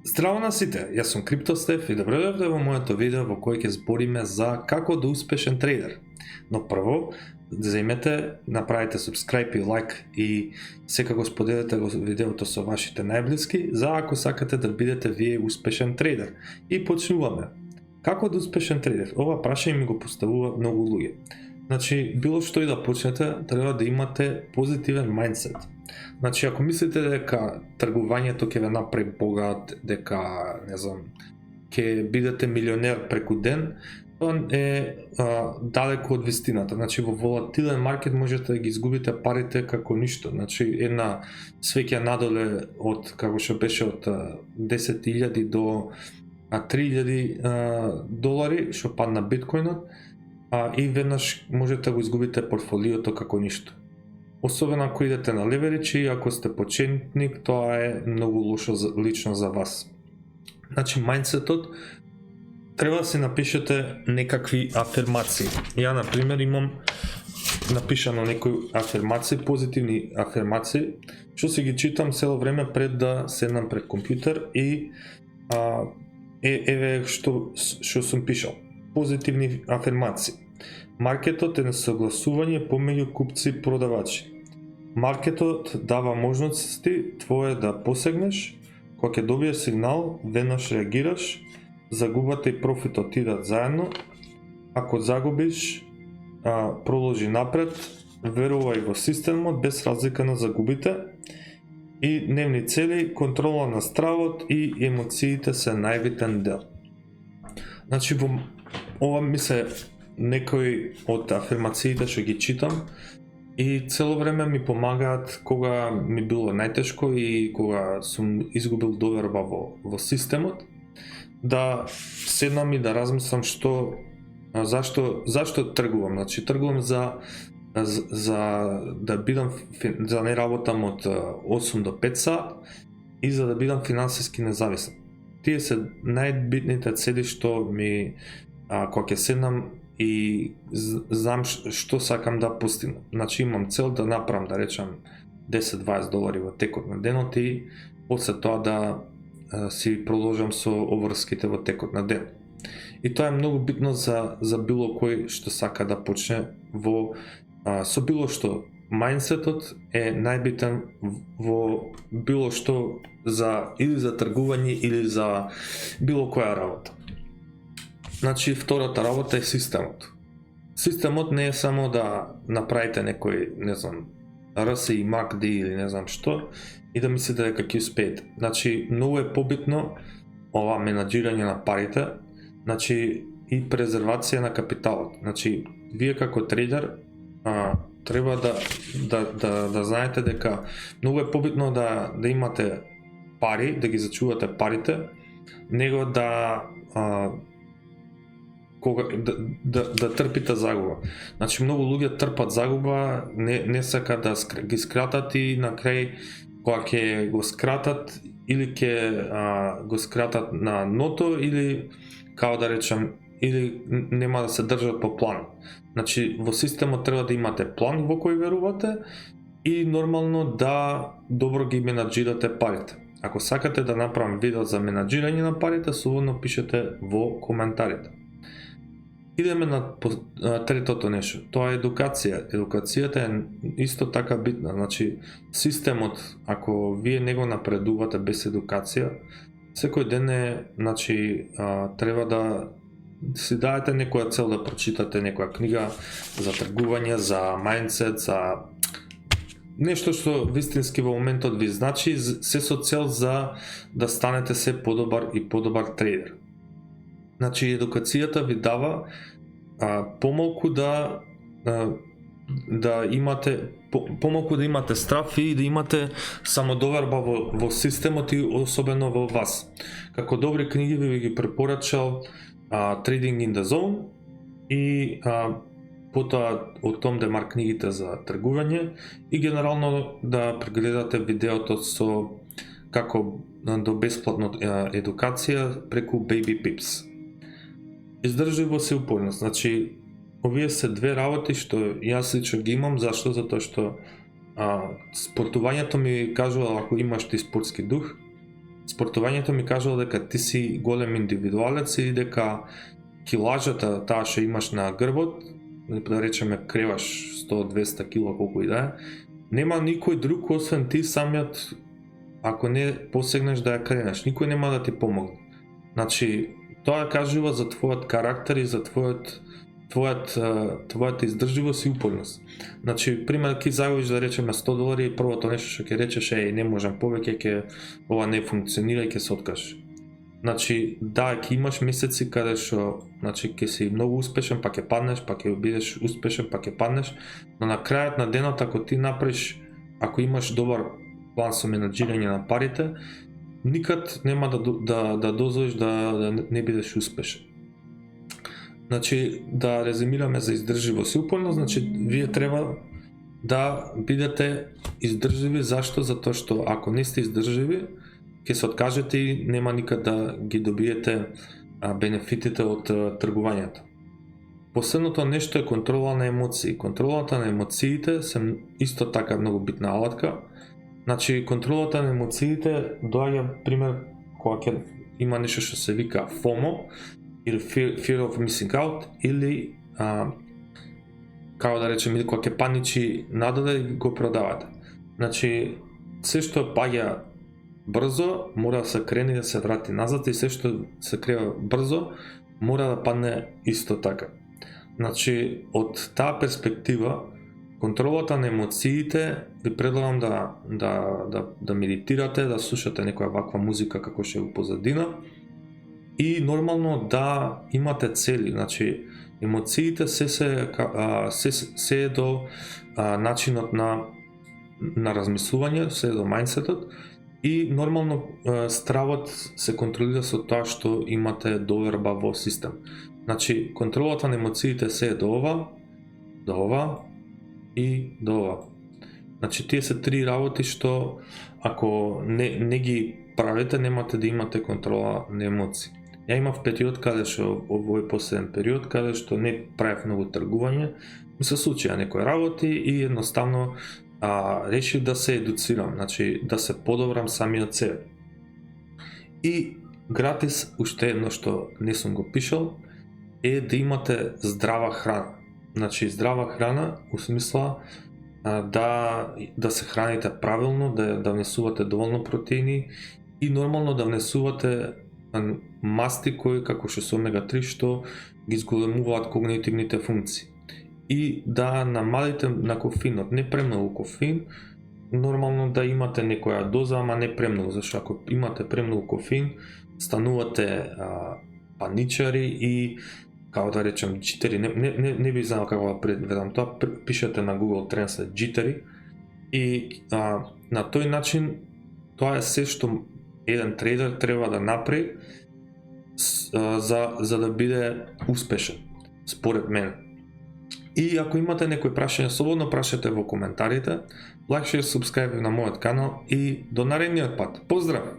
Здраво на сите, јас сум Криптостеф и добре дојдовте во моето видео во кој ќе збориме за како да успешен трейдер. Но прво, заимете, направете subscribe и лайк и секако споделете го видеото со вашите најблиски, за ако сакате да бидете вие успешен трейдер. И почнуваме. Како да успешен трейдер? Ова прашање ми го поставува многу луѓе. Значи, било што и да почнете, треба да имате позитивен мајндсет. Значи, ако мислите дека тргувањето ќе ве направи богат, дека, не знам, ќе бидете милионер преку ден, тоа е далеко од вистината. Значи, во волатилен маркет можете да ги изгубите парите како ништо. Значи, една свеќа надоле од, како што беше, од 10.000 до 3.000 долари, што падна биткоинот, и веднаш можете да го изгубите портфолиото како ништо. Особено ако идете на леверидж и ако сте почетник, тоа е многу лошо лично за вас. Значи, мајндсетот, треба да си напишете некакви афирмации. Ја, например, имам напишано некои афирмации, позитивни афирмации, што си ги читам цело време пред да седнам пред компјутер и еве што сум пишал. Позитивни афирмации. Маркетот е несогласување помеѓу купци и продавачи. Маркетот дава можности твое да посегнеш, кога ќе добиеш сигнал, веднаш реагираш, загубата и профитот идат заедно. Ако загубиш, продолжи напред, верувај во системот без разлика на загубите. И дневни цели, контрола на стравот и емоциите се најбитен дел. Значи, ова ми се некои од афирмациите што ги читам и цело време ми помагаат кога ми било најтешко и кога сум изгубил доверба во системот, да седнам и да размислам зашто тргувам. Значи, тргувам за да бидам, за не работам од 8 до 5 сат и за да бидам финансиски независен. Тие се најбитните цели што ми, кога ќе седнам и знам што сакам да постигнам. Значи, имам цел да направам, да речам, 10-20 долари во текот на денот и после тоа да си продолжам со обврските во текот на ден. И тоа е многу битно за било кој што сака да почне со било што. Мајндсетот е најбитен во било што или за тргување или за било која работа. Значи, втората работа е системот. Системот не е само да направите некој, не знам, RSI и MACD или не знам што и да мислите дека ќе успеете. Значи, многу е побитно ова менаџирање на парите, значи и презервација на капиталот. Значи, вие како трейдер треба да знаете дека многу е побитно да имате пари, да ги зачувате парите, него да трпите загуба. Значи, многу луѓе трпат загуба, не сака да ги скратат и на крај кога ќе го скратат или ќе го скратат на ното или, као да речем, или нема да се држат по план. Значи, во системот треба да имате план во кој верувате и нормално да добро ги менаџирате парите. Ако сакате да направам видео за менаџирање на парите, слободно пишете во коментарите. Идеме на третото нешто, тоа е едукација. Едукацијата е исто така битна. Значи, системот, ако вие не го напредувате без едукација, секој ден треба да си дадете некоја цел, да прочитате некоја книга за тргување, за мајндсет, за нешто што вистински во моментот ви значи, се со цел за да станете се подобар и подобар трейдер. Значи, едукацијата ви дава помалку да имате страф и да имате самодоверба во системот и особено во вас. Како добри книги ви ги препорачал Trading in the Zone и потоа од Том Демар книгите за тргување и генерално да прегледате видеото со како до бесплатно едукација преку Baby Pips. Издржливост и упорност. Значи, овие се две работи што јас лично ги имам. Зашто? Затоа што спортувањето ми кажува, ако имаш ти спортски дух спортувањето ми кажало дека ти си голем индивидуалец и дека килажата таа што имаш на грбот, да речеме креваш 100-200 кило колку и да е, нема никој друг освен ти самиот, ако не посегнеш да ја кренеш, никој нема да ти помогне. Значи, тоа кажува за твојот карактер и за твојата издржливост и упорност. Значи, пример, ки загубиш да речеме $100 и првото нешто што ќе речеш е не можам повеќе, ова не функционира и ќе се откажеш. Значи, да, ќе имаш месеци каде што, значи, ќе си многу успешен, па ќе паднеш, па ќе бидеш успешен, па ќе паднеш, но на крајот на денот ако ти направиш, ако имаш добар план со менаџирање на парите, никад нема да дозволиш да не бидеш успешен. Значи, да резимираме за издржливост и упорност, значи, вие треба да бидете издржливи. Зашто? Затоа што ако не сте издржливи, ќе се откажете и нема никад да ги добиете бенефитите од тргувањето. Последното нешто е контрола на емоции. Контролата на емоциите се исто така многу битна алатка. Значи, контролата на емоциите доаѓа, пример, кога ќе има нешто што се вика FOMO, или Fear of Missing Out, или како да речем, или кога ќе паничи надале го продавате. Значи, се што паѓа брзо, мора да се крени да се врати назад, и се што се крева брзо, мора да падне исто така. Значи, од таа перспектива, контролата на емоциите, ви предлагам да медитирате, да слушате некоја ваква музика како што е во позадина, и нормално да имате цели. Значи, емоциите се е до начинот на размислување, се е до мајндсетот, и нормално стравот се контролира со тоа што имате доверба во систем. Значи, контролата на емоциите се е до ова и до ова. Значи, тие се три работи што ако не ги правите, немате да имате контрола на емоции. Ја имав период каде што, овој последен период, каде што не правев многу тргување, ми се случија некои работи и едноставно решив да се едуцирам, значи да се подобрам самиот себе. И гратис, уште едно што не сум го пишал, е да имате здрава храна. Значи, здрава храна у смисла да се храните правилно, да внесувате доволно протеини и нормално да внесувате масти кои како што се омега-3 што ги зголемуваат когнитивните функции. И да намалите на кофеинот, не премногу кофеин, нормално да имате некоја доза, ама не премногу, зашто ако имате премногу кофеин, станувате паничари и, како да речем, джитери. Не би знал како да преведам тоа, пишете на Google Translate джитери, и на тој начин тоа е се што еден трейдер треба да направи за да биде успешен, според мене. И ако имате некои прашања, слободно прашајте во коментарите, лайк, шер, субскрајб на мојот канал и до наредниот пат. Поздрав!